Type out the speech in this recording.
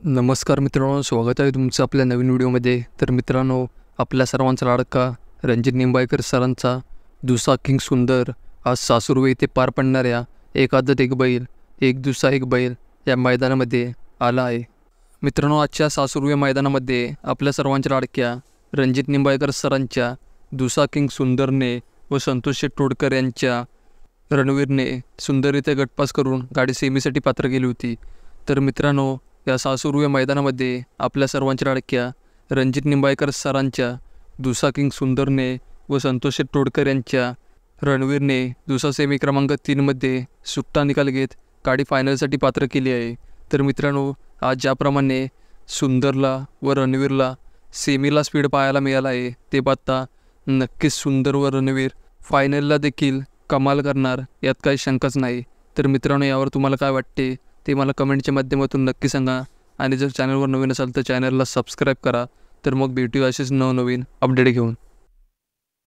नमस्कार मित्रांनो, स्वागत आहे तुमचं आपल्या नवीन व्हिडिओमध्ये। तर मित्रांनो, आपल्या सर्वांचा लाडका रणजित निंबाळकर सरांचा दुसरा किंग सुंदर आज सासुर्वे येथे पार पडणाऱ्या एक आदत एक बैल एक दुसरा एक बैल या मैदानामध्ये आला आहे। मित्रांनो, आजच्या सासुर्वे मैदानामध्ये आपल्या सर्वांच्या लाडक्या रणजित निंबाळकर सरांच्या दुसरा किंग सुंदरने व संतोष शेठ तोडकर यांच्या रणवीरने सुंदररीत्या गटपास करून गाडी सेमीसाठी पात्र केली होती। तर मित्रांनो, या सासुर्वे मैदानामध्ये आपल्या सर्वांच्या लाडक्या रणजित निंबाळकर सरांच्या दुसरा किंग सुंदरने व संतोष शेठ तोडकर यांच्या रणवीरने दुसरा सेमी क्रमांक 3मध्ये सुट्टा निकाल घेत गाडी फायनलसाठी पात्र केली आहे। तर मित्रांनो, आज ज्याप्रमाणे सुंदरला व रणवीरला सेमीला स्पीड पाहायला मिळाला आहे, ते पाहता नक्कीच सुंदर व रणवीर फायनलला देखील कमाल करणार यात काही शंकाच नाही। तर मित्रांनो, यावर तुम्हाला काय वाटते ते मला कमेंटच्या माध्यमातून नक्की सांगा आणि जर चॅनलवर नवीन असाल तर चॅनलला सबस्क्राईब करा। तर मग भेटूया असेच नवनवीन अपडेट घेऊन।